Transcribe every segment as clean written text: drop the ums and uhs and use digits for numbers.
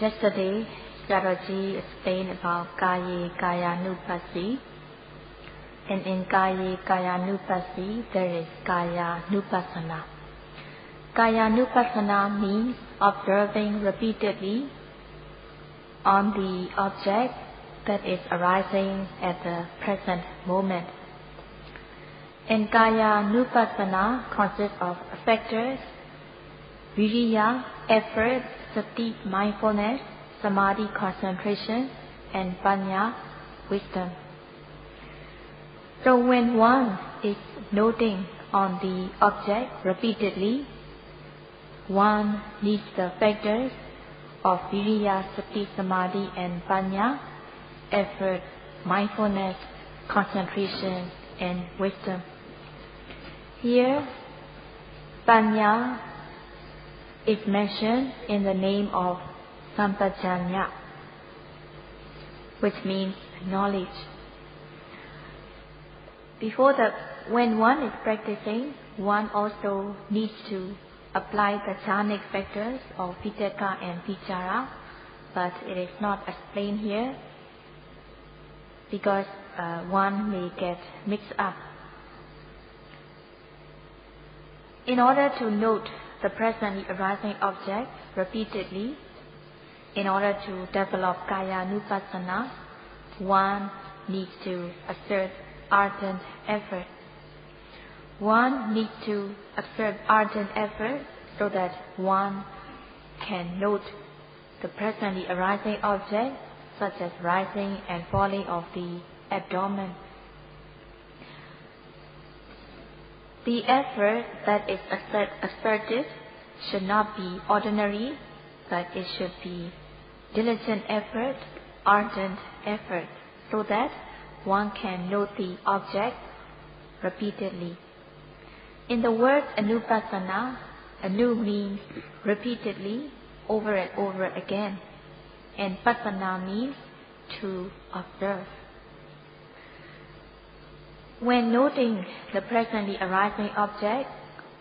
Yesterday, Sayadaw explained about Kaya-Kaya-Nupassi. And in Kaya-Kaya-Nupassi, there is Kaya-Nupassana. Kaya-Nupassana means observing repeatedly on the object that is arising at the present moment. And Kaya-Nupassana consists of factors: Viriya, effort, Sati, mindfulness, Samadhi, concentration, and Panya, wisdom. So when one is noting on the object repeatedly, one needs the factors of Viriya, Sati, Samadhi, and Panya, effort, mindfulness, concentration, and wisdom. Here, Panya is mentioned in the name of Sampajanya, which means knowledge. When one is practicing, one also needs to apply the jhanic factors of Vitakka and Vichara, but it is not explained here because one may get mixed up. In order to note the presently arising object repeatedly, in order to develop Kaya-Nupassana, one needs to exert ardent effort. One needs to exert ardent effort so that one can note the presently arising object, such as rising and falling of the abdomen. The effort that is exerted should not be ordinary, but it should be diligent effort, ardent effort, so that one can note the object repeatedly. In the word Anupassana, Anu means repeatedly, over and over again, and Passana means to observe. When noting the presently arising object,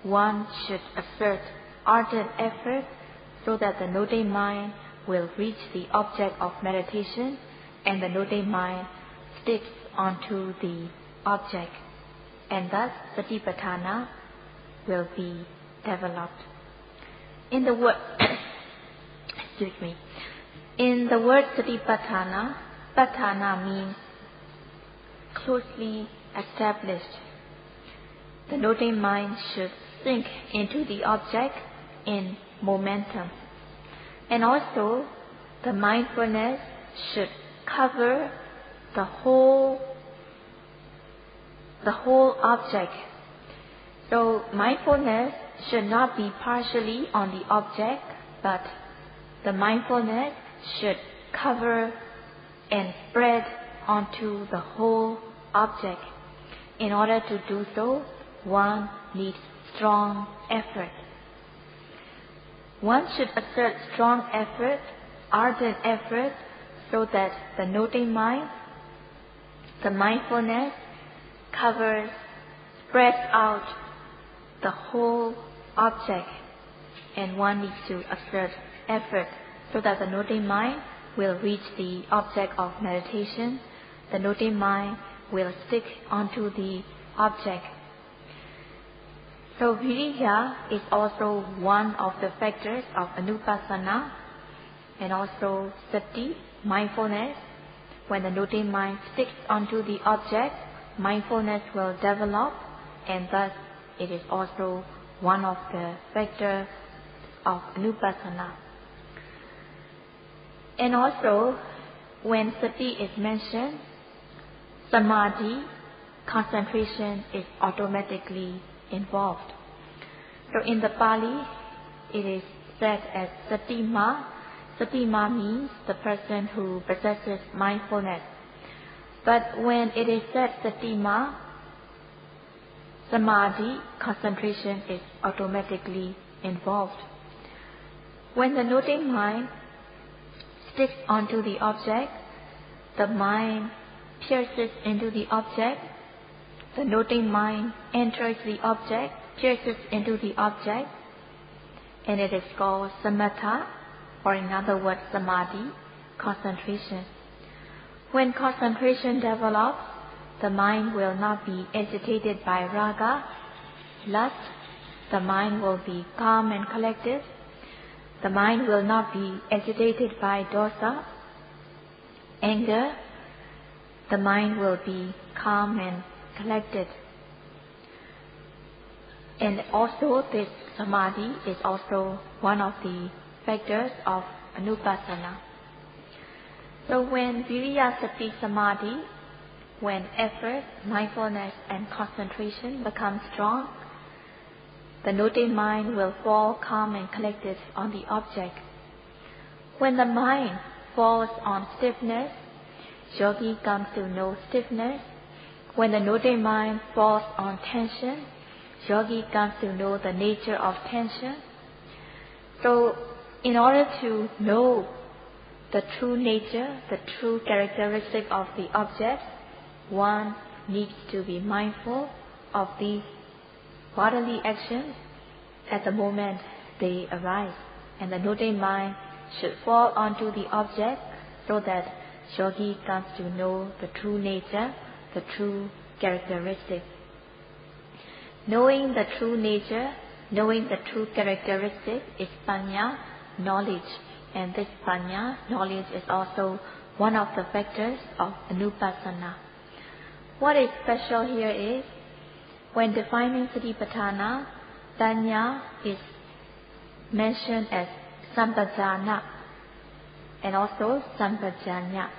one should exert ardent effort so that the noting mind will reach the object of meditation and the noting mind sticks onto the object, and thus Satipatthana will be developed. In the word Satipatthana, Patthana means closely established. The noting mind should sink into the object in momentum, and also the mindfulness should cover the whole object. So mindfulness should not be partially on the object, but the mindfulness should cover and spread onto the whole object. In order to do so, one needs strong effort. One should exert strong effort, ardent effort, so that the noting mind, the mindfulness, covers, spreads out the whole object, and one needs to exert effort so that the noting mind will reach the object of meditation. The noting mind will stick onto the object. So Viriya is also one of the factors of Anupassana, and also Sati, mindfulness. When the noting mind sticks onto the object, mindfulness will develop, and thus it is also one of the factors of Anupassana. And also, when Sati is mentioned, Samadhi, concentration, is automatically involved. So in the Pali, it is said as Satima. Satima means the person who possesses mindfulness. But when it is said Satima, Samadhi, concentration, is automatically involved. When the noting mind sticks onto the object, the mind pierces into the object, the noting mind enters the object, pierces into the object, and it is called samatha. or in other words, samadhi, concentration. When concentration develops, the mind will not be agitated by raga, lust. The mind will be calm and collected. The mind will not be agitated by dosa, anger. The mind will be calm and collected. And also this samadhi is also one of the factors of Anupasana. So when viriya sati samadhi, when effort, mindfulness and concentration become strong, the noting mind will fall calm and collected on the object. When the mind falls on stiffness, yogi comes to know stiffness. When the noting mind falls on tension, yogi comes to know the nature of tension. So in order to know the true nature, the true characteristic of the object, one needs to be mindful of these bodily actions at the moment they arise, and the noting mind should fall onto the object so that yogi comes to know the true nature, the true characteristic. Knowing the true nature, knowing the true characteristic is panya, knowledge, and this panya, knowledge, is also one of the factors of Anupasana. What is special here is, when defining Satipatthana, Panya is mentioned as Sampajana and also Sampajanya.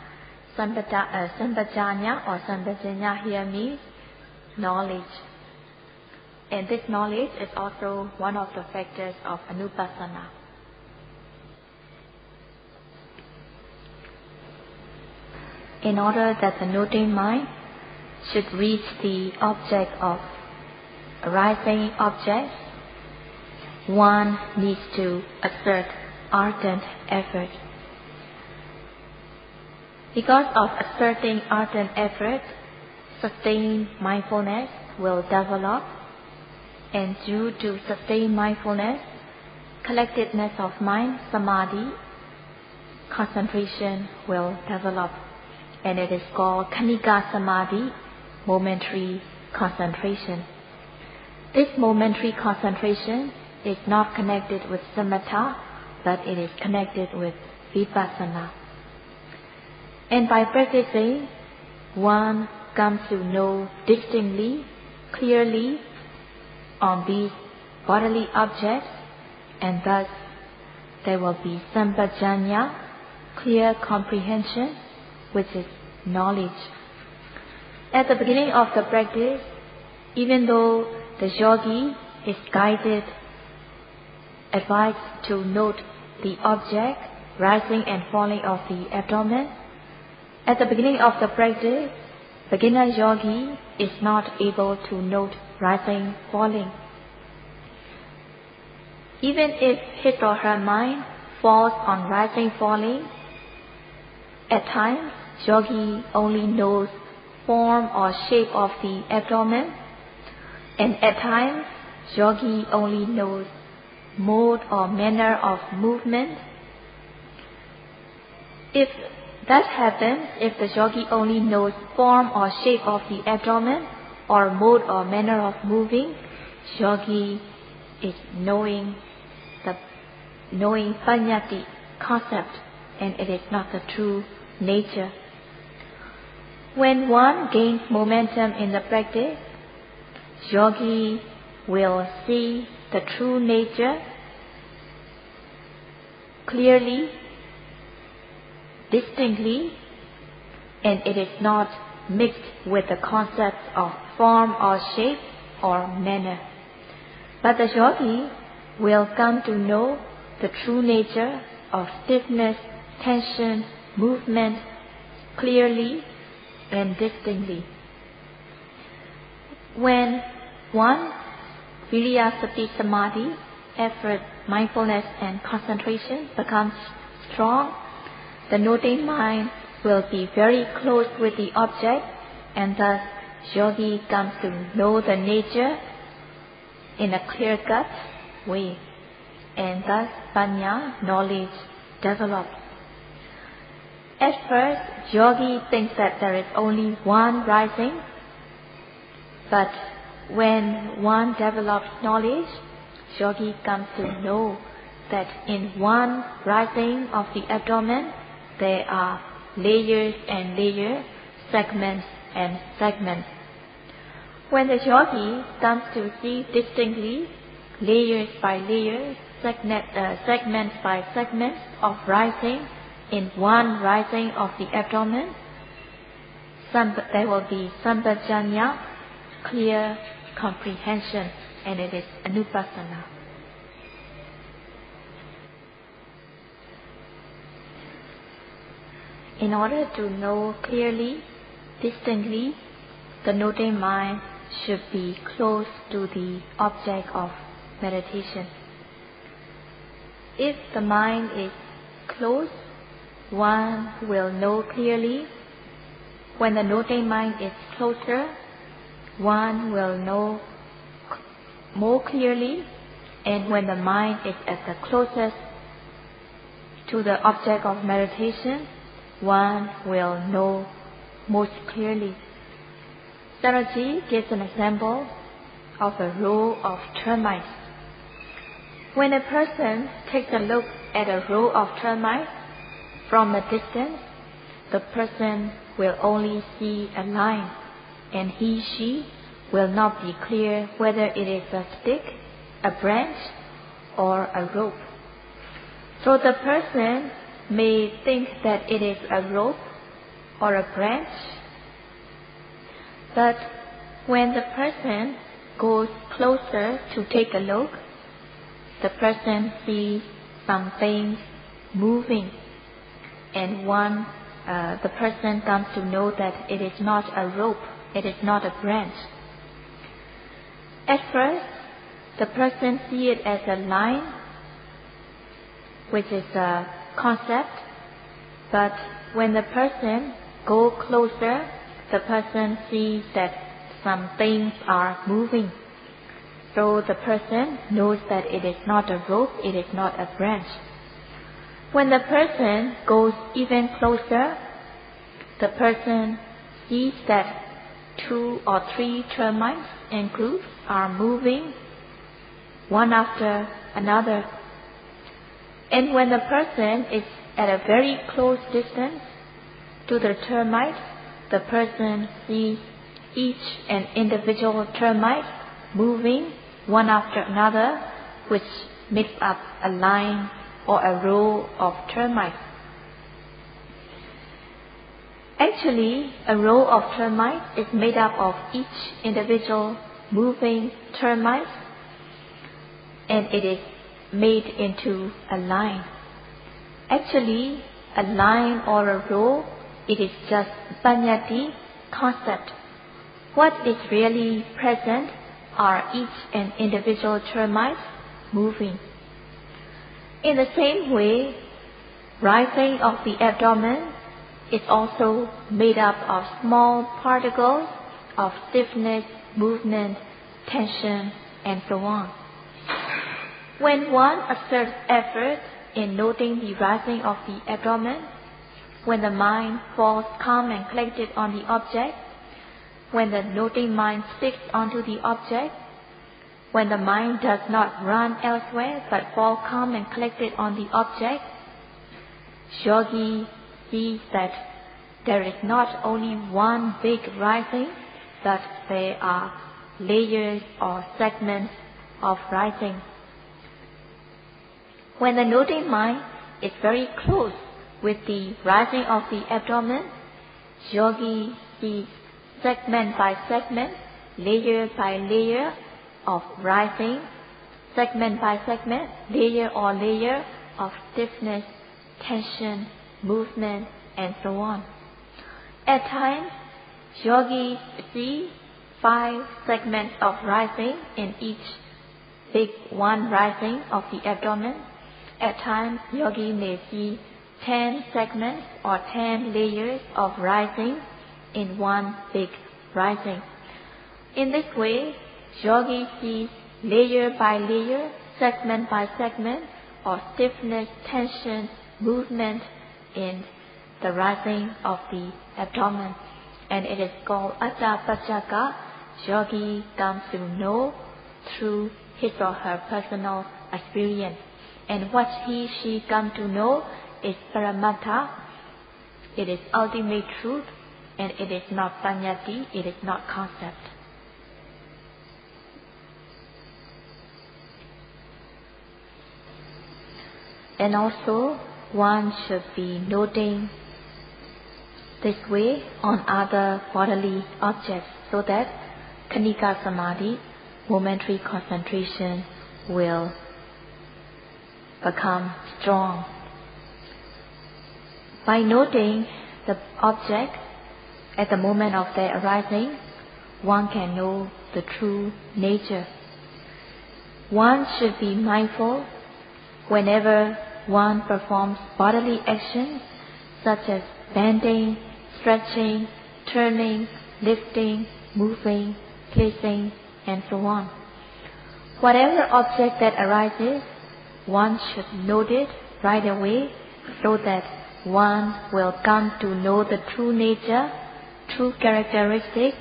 Sampajanya or Sampajanya here means knowledge. And this knowledge is also one of the factors of Anupasana. In order that the noting mind should reach the object of arising objects, one needs to exert ardent effort. Because of exerting ardent effort, sustained mindfulness will develop, and due to sustained mindfulness, collectedness of mind, samadhi, concentration will develop, and it is called khanika samadhi, momentary concentration. This momentary concentration is not connected with samatha, but it is connected with vipassana. And by practicing, one comes to know distinctly, clearly on these bodily objects, and thus there will be sampajanya, clear comprehension, which is knowledge. At the beginning of the practice, even though the yogi is guided, advised to note the object rising and falling of the abdomen, at the beginning of the practice, beginner yogi is not able to note rising, falling. Even if his or her mind falls on rising, falling, at times yogi only knows form or shape of the abdomen, and at times yogi only knows mode or manner of movement. If that happens, if the yogi only knows form or shape of the abdomen or mode or manner of moving, yogi is knowing paññati, concept, and it is not the true nature. When one gains momentum in the practice, yogi will see the true nature clearly, distinctly, and it is not mixed with the concepts of form or shape or manner. But the yogi will come to know the true nature of stiffness, tension, movement clearly and distinctly. When one viriya sati samadhi, effort, mindfulness and concentration becomes strong, the noting mind will be very close with the object, and thus yogi comes to know the nature in a clear-cut way, and thus panya, knowledge, developed. At first, yogi thinks that there is only one rising, but when one develops knowledge, yogi comes to know that in one rising of the abdomen, there are layers and layers, segments and segments. When the yogi comes to see distinctly, layers by layers, segments by segments of rising in one rising of the abdomen, there will be sampajanya, clear comprehension, and it is Anupasana. In order to know clearly, distinctly, the noting mind should be close to the object of meditation. If the mind is close, one will know clearly. When the noting mind is closer, one will know more clearly. And when the mind is at the closest to the object of meditation, one will know most clearly. Saraji gives an example of a row of termites. When a person takes a look at a row of termites from a distance, the person will only see a line, and she will not be clear whether it is a stick, a branch, or a rope. So the person may think that it is a rope or a branch, but when the person goes closer to take a look, the person sees something moving, and the person comes to know that it is not a rope, it is not a branch. At first, the person sees it as a line, which is a concept, but when the person goes closer, the person sees that some things are moving. So the person knows that it is not a rope, it is not a branch. When the person goes even closer, the person sees that 2 or 3 termites and groups are moving one after another. And when the person is at a very close distance to the termite, the person sees each and individual termite moving one after another, which makes up a line or a row of termites. Actually, a row of termites is made up of each individual moving termite, and it is made into a line. Actually, a line or a row, it is just panyati, concept. What is really present are each and individual termites moving. In the same way, rising of the abdomen is also made up of small particles of stiffness, movement, tension, and so on. When one exerts effort in noting the rising of the abdomen, when the mind falls calm and collected on the object, when the noting mind sticks onto the object, when the mind does not run elsewhere but falls calm and collected on the object, yogi sees that there is not only one big rising, but there are layers or segments of rising. When the noting mind is very close with the rising of the abdomen, yogi sees segment by segment, layer by layer of rising, segment by segment, layer or layer of stiffness, tension, movement, and so on. At times, yogis see 5 segments of rising in each big one rising of the abdomen. At times, yogi may see 10 segments or 10 layers of rising in one big rising. In this way, yogi sees layer by layer, segment by segment, or stiffness, tension, movement in the rising of the abdomen, and it is called Attapajjaka. Yogi comes to know through his or her personal experience, and what she comes to know is Paramattha. It is ultimate truth, and it is not paññatti, it is not concept. And also, one should be noting this way on other bodily objects, so that Khanika Samadhi, momentary concentration, will become strong. By noting the object at the moment of their arising, one can know the true nature. One should be mindful whenever one performs bodily actions such as bending, stretching, turning, lifting, moving, placing, and so on. Whatever object that arises, one should note it right away, so that one will come to know the true nature, true characteristic,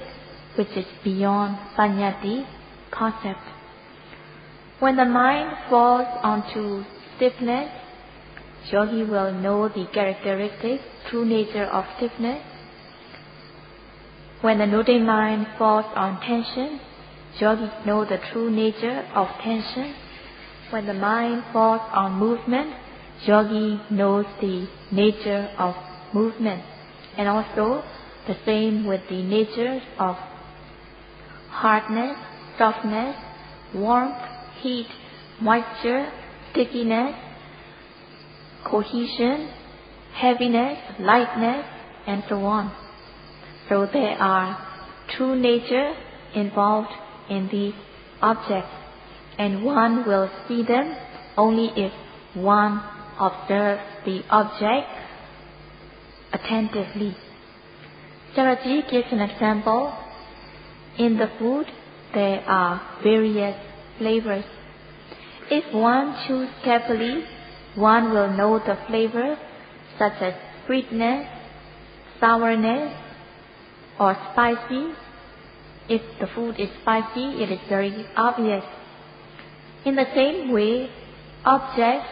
which is beyond paññatti, concept. When the mind falls onto stiffness, yogi will know the characteristic, true nature of stiffness. When the noting mind falls on tension, yogis know the true nature of tension. When the mind falls on movement, yogi knows the nature of movement. And also the same with the natures of hardness, softness, warmth, heat, moisture, stickiness, cohesion, heaviness, lightness, and so on. So there are true nature involved in these objects, and one will see them only if one observes the object attentively. Saraji gives an example. In the food, there are various flavors. If one chews carefully, one will know the flavor such as sweetness, sourness, or spicy. If the food is spicy, it is very obvious. In the same way, objects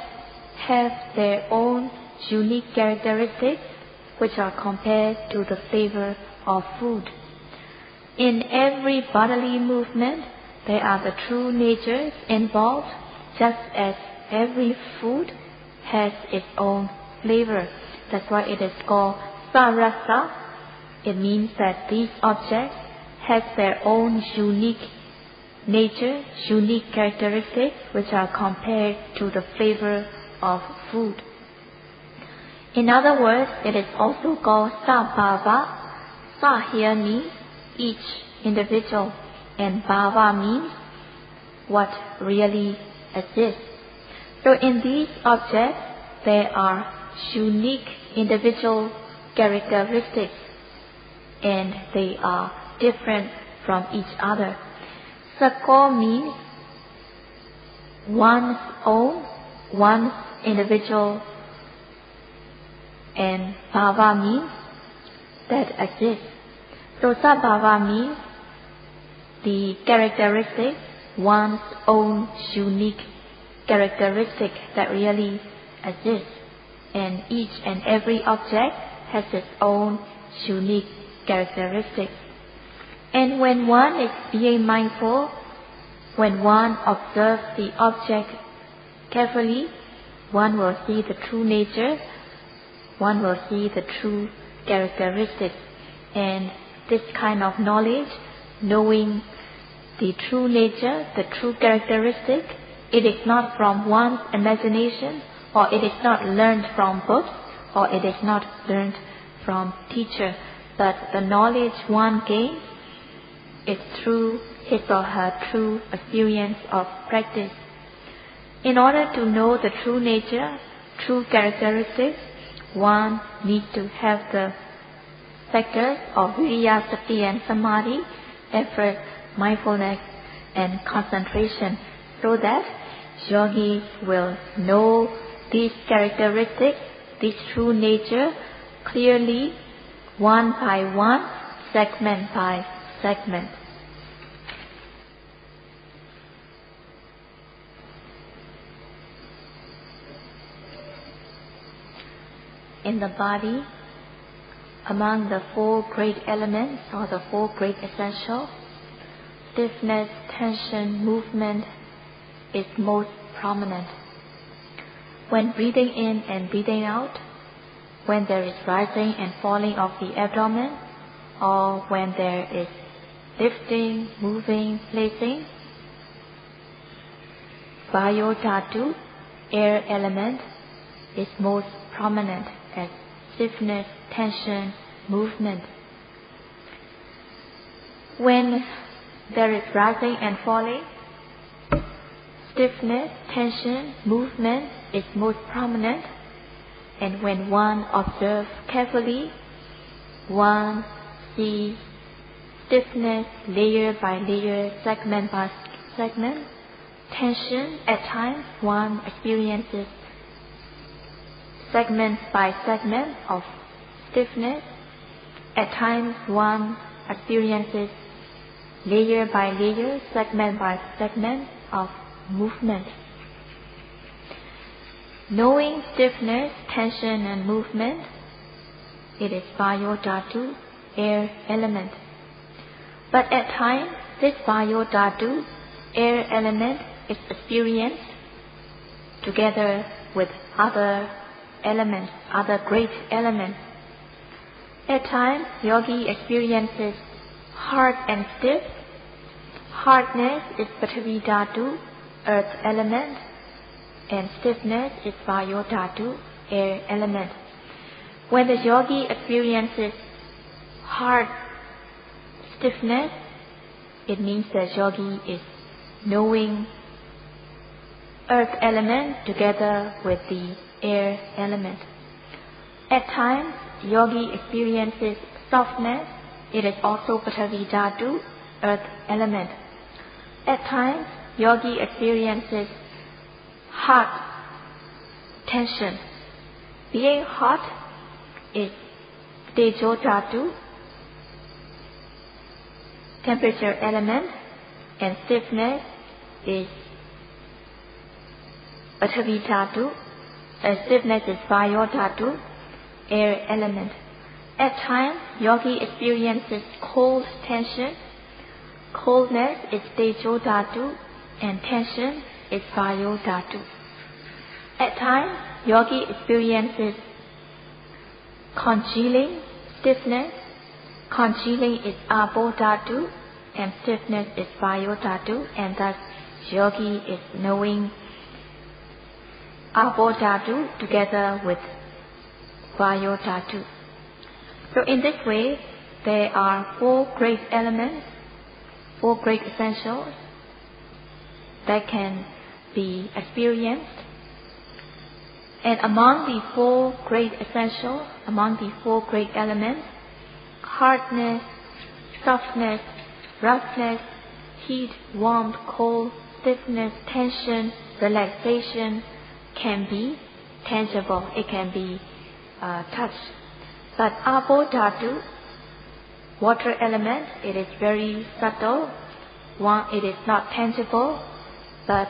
have their own unique characteristics which are compared to the flavor of food. In every bodily movement, there are the true natures involved, just as every food has its own flavor. That's why it is called sarasa. It means that these objects have their own unique nature, unique characteristics, which are compared to the flavor of food. In other words, it is also called sabhava. Sa here means each individual, and bhava means what really exists. So in these objects, there are unique individual characteristics, and they are different from each other. Sako means one's own, one's individual, and bhava means that exists. So sabhava means the characteristic, one's own unique characteristic that really exists, and each and every object has its own unique characteristics. And when one is being mindful, when one observes the object carefully, one will see the true nature, one will see the true characteristics. And this kind of knowledge, knowing the true nature, the true characteristic, it is not from one's imagination, or it is not learned from books, or it is not learned from teacher, but the knowledge one gains is through his or her true experience of practice. In order to know the true nature, true characteristics, one needs to have the factors of viriya, sati, and samadhi, effort, mindfulness, and concentration, so that yogis will know these characteristics this true nature clearly, one by one, segment by segment. In the body, among the four great elements or the four great essentials, stiffness, tension, movement is most prominent. When breathing in and breathing out, when there is rising and falling of the abdomen, or when there is lifting, moving, placing, Vayodhatu, air element, is most prominent as stiffness, tension, movement. When there is rising and falling, stiffness, tension, movement is most prominent, and when one observes carefully, one sees stiffness layer by layer, segment by segment, tension. At times one experiences segment by segment of stiffness. At times one experiences layer by layer, segment by segment of movement. Knowing stiffness, tension and movement, it is Vayodhatu, air element. But at times this Vayodhatu, air element, is experienced together with other elements, other great elements. At times yogi experiences hard and stiff. Hardness is Paṭavi Dhatu, earth element, and stiffness is Vayodhatu, air element. When the yogi experiences hard stiffness, it means that yogi is knowing earth element together with the air element. At times yogi experiences softness, it is also Paṭavi Dhatu, earth element. At times yogi experiences hot tension. Being hot is Tejo Dhatu, temperature element, and stiffness is Paṭavi Dhatu, and stiffness is Vayodhatu, air element. At times yogi experiences cold tension. Coldness is Tejo Dhatu, and tension is Vayodhatu. At times yogi experiences congealing stiffness. Congealing is Apo Dhatu, and stiffness is Vayodhatu, and thus yogi is knowing Apo Dhatu together with Vayodhatu. So in this way, there are four great elements, four great essentials that can be experienced. And among the four great essentials, among the four great elements, hardness, softness, roughness, heat, warmth, cold, stiffness, tension, relaxation can be tangible, it can be touched. But Apo Dhatu, water element, it is very subtle. One, it is not tangible, but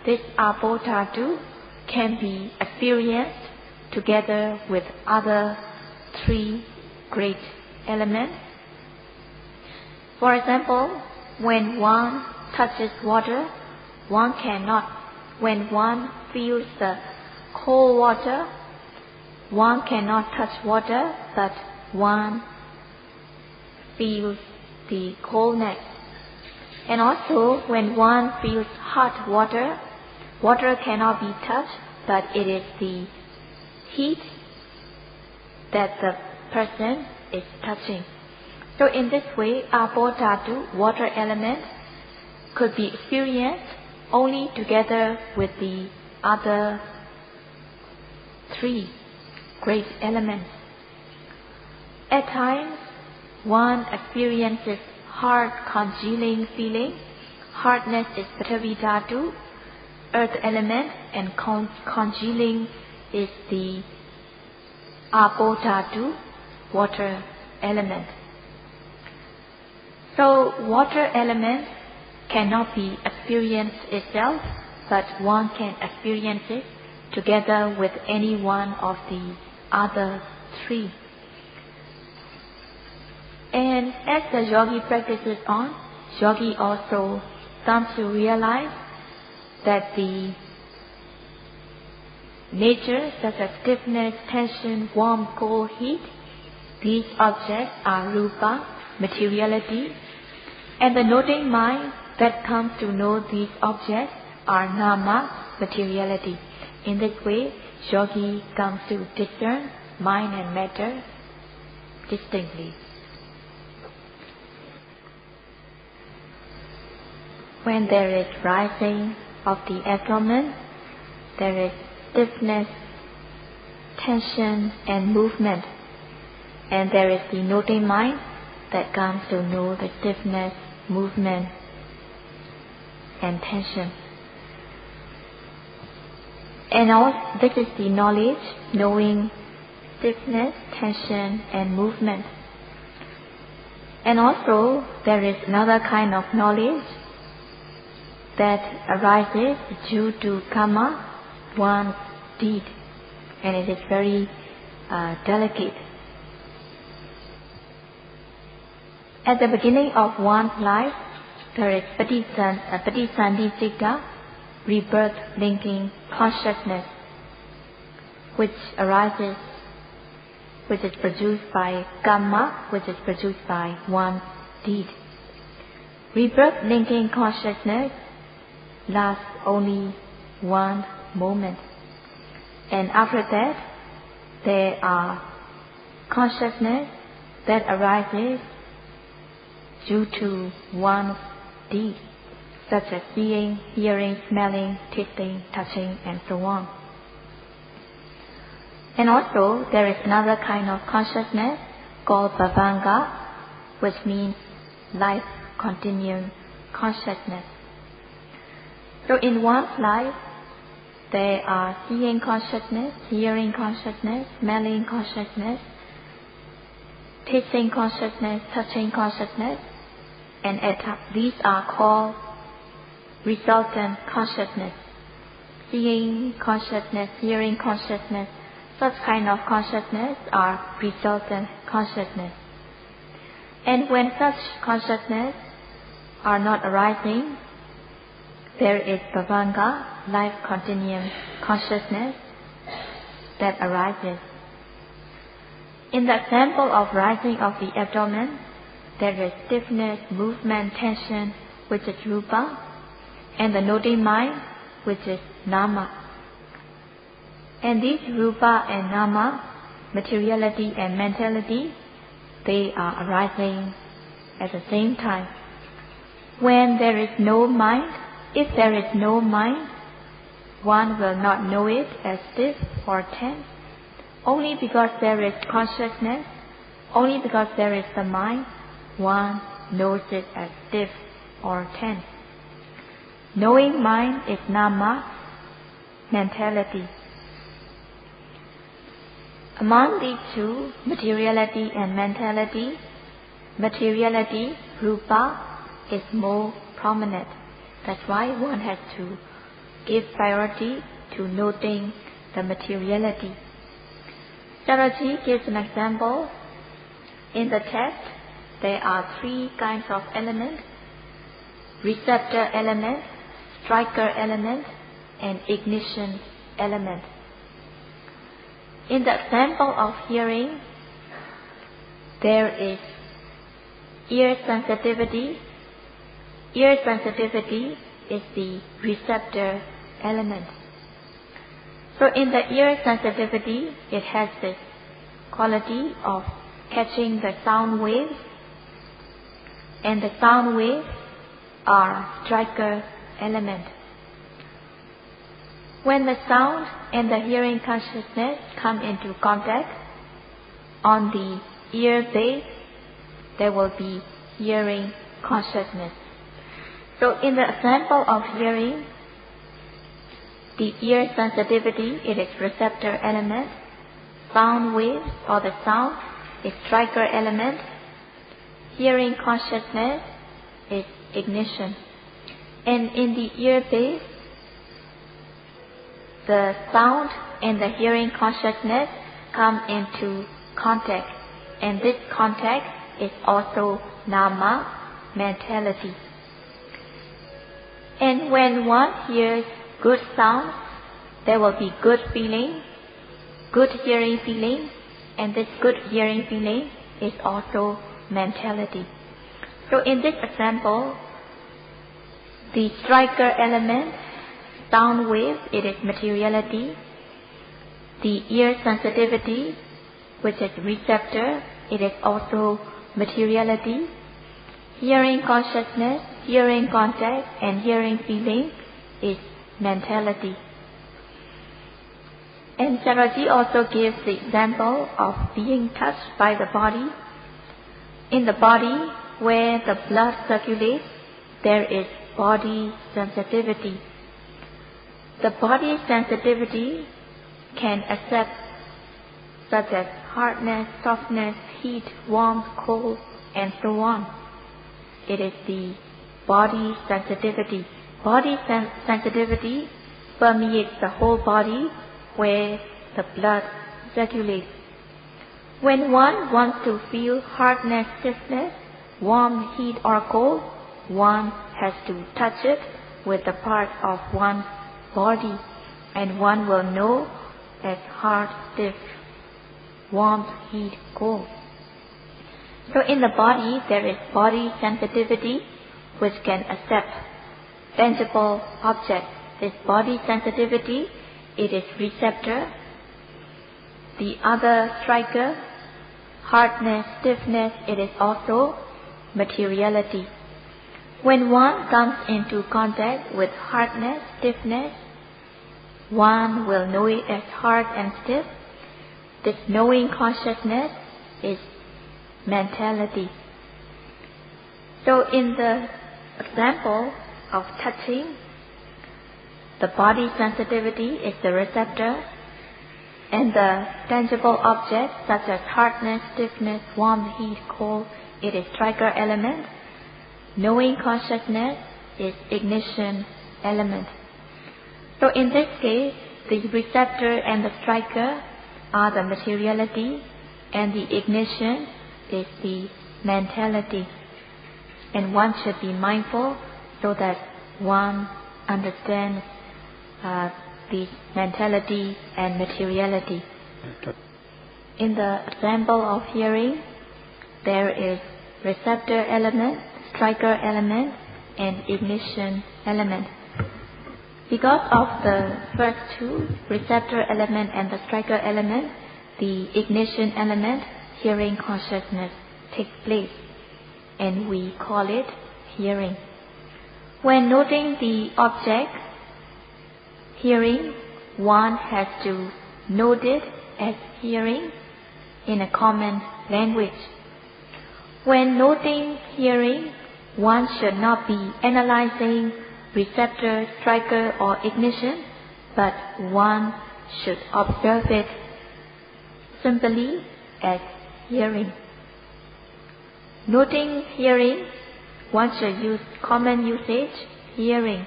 this Apo Dhatu can be experienced together with other three great elements. For example, when one touches water, one cannot, when one feels the cold water, one cannot touch water, but one feels the coldness. And also, when one feels hot water, water cannot be touched, but it is the heat that the person is touching. So in this way, Apo Dhatu, water element, could be experienced only together with the other three great elements. At times, one experiences hard congealing feeling. Hardness is Paṭavi Dhatu, earth element, and congealing is the Apo Dhatu, water element. So water element cannot be experienced itself, but one can experience it together with any one of the other three. And as the yogi practices on, yogi also comes to realize that the nature such as stiffness, tension, warmth, cold, heat, these objects are rupa, materiality, and the noting mind that comes to know these objects are nama, materiality. In this way, yogi comes to discern mind and matter distinctly. When there is rising of the abdomen, there is stiffness, tension, and movement. And there is the noting mind that comes to know the stiffness, movement, and tension. And all this is the knowledge, knowing stiffness, tension, and movement. And also there is another kind of knowledge that arises due to karma, one's deed, and it is very delicate. At the beginning of one's life, there is patisandhika, rebirth linking consciousness, which arises, which is produced by karma, which is produced by one's deed. Rebirth linking consciousness lasts only one moment, and after that there are consciousness that arises due to one's deed, such as seeing, hearing, smelling, tasting, touching, and so on. And also there is another kind of consciousness called bhavanga, which means life continuing consciousness. So in one's life, there are seeing consciousness, hearing consciousness, smelling consciousness, tasting consciousness, touching consciousness, and these are called resultant consciousness. Seeing consciousness, hearing consciousness, such kind of consciousness are resultant consciousness. And when such consciousness are not arising, there is bhavanga, life continuum consciousness that arises. In the example of rising of the abdomen, there is stiffness, movement, tension, which is rupa, and the noting mind, which is nama. And these rupa and nama, materiality and mentality, they are arising at the same time. When there is no mind, if there is no mind, one will not know it as stiff or tense. Only because there is consciousness, only because there is the mind, one knows it as stiff or tense. Knowing mind is nama, mentality. Among these two, materiality and mentality, materiality, rupa, is more prominent. That's why one has to give priority to noting the materiality. Sharaji gives an example. In the text, there are three kinds of elements: receptor element, striker element, and ignition element. In the example of hearing, there is ear sensitivity. Ear sensitivity is the receptor element. So in the ear sensitivity, it has this quality of catching the sound waves, and the sound waves are striker element. When the sound and the hearing consciousness come into contact, on the ear base, there will be hearing consciousness. So in the example of hearing, the ear sensitivity, it is receptor element. sound waves or the sound is striker element. Hearing consciousness is ignition. And in the ear base, the sound and the hearing consciousness come into contact. And this contact is also Dhamma, mentality. And when one hears good sound, there will be good feeling, good hearing feeling, and this good hearing feeling is also mentality. So in this example, the striker element, sound wave, it is materiality. The ear sensitivity, which is receptor, it is also materiality. Hearing consciousness, hearing contact, and hearing feeling is mentality. And Sayadaw also gives the example of being touched by the body. In the body, where the blood circulates, there is body sensitivity. The body sensitivity can accept such as hardness, softness, heat, warmth, cold, and so on. It is the body sensitivity. Body sensitivity permeates the whole body where the blood circulates. When one wants to feel hardness, stiffness, warmth, heat, or cold, one has to touch it with the part of one's body, and one will know as hard, stiff, warmth, heat, cold. So in the body, there is body sensitivity which can accept tangible objects. This body sensitivity, it is receptor. The other striker, hardness, stiffness, it is also materiality. When one comes into contact with hardness, stiffness, one will know it as hard and stiff. This knowing consciousness is mentality. So in the example of touching, the body sensitivity is the receptor, and the tangible objects such as hardness, stiffness, warmth, heat, cold, it is striker element. Knowing consciousness is ignition element. So in this case, the receptor and the striker are the materiality, and the ignition is the mentality. And one should be mindful so that one understands the mentality and materiality. In the example of hearing, there is receptor element, striker element, and ignition element. Because of the first two, receptor element and the striker element, the ignition element, hearing consciousness, takes place, and we call it hearing. When noting the object, hearing, one has to note it as hearing in a common language. When noting hearing, one should not be analyzing receptor, striker, or ignition, but one should observe it simply as hearing. Noting hearing, one should use common usage, hearing,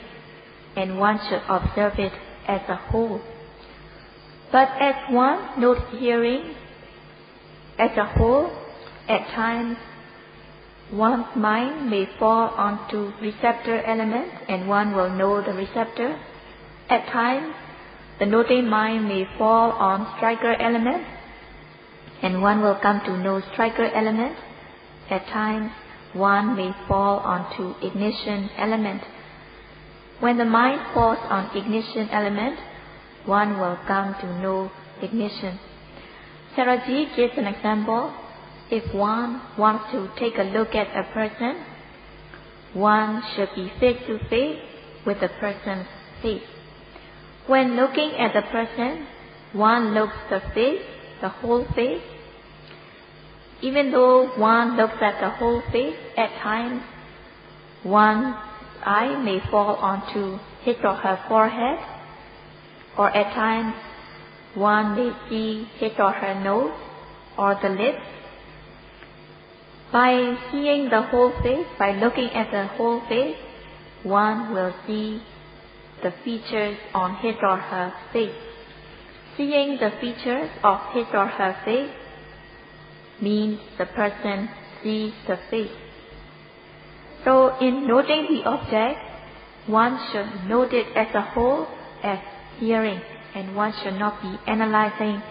and one should observe it as a whole. But as one notes hearing as a whole, at times one's mind may fall onto receptor element and one will know the receptor. At times, the noting mind may fall on striker element and one will come to know striker element. At times, one may fall onto ignition element. When the mind falls on ignition element, one will come to know ignition. Sayadaw gives an example. If one wants to take a look at a person, one should be face to face with the person's face. When looking at the person, one looks the face, the whole face. Even though one looks at the whole face, at times one's eye may fall onto his or her forehead, or at times one may see his or her nose or the lips. By seeing the whole face, by looking at the whole face, one will see the features on his or her face. Seeing the features of his or her face means the person sees the face. So in noting the object, one should note it as a whole, as hearing, and one should not be analyzing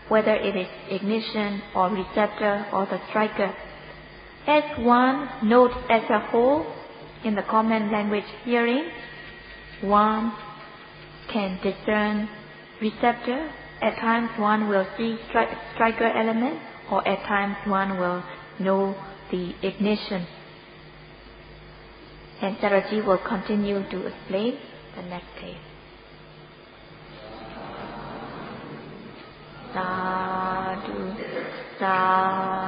whether it is ignition or receptor or the striker. As one notes as a whole, in the common language hearing, one can discern receptor. At times one will see striker element, or at times one will know the ignition. And Saraji will continue to explain the next day. Sadhu, sadhu.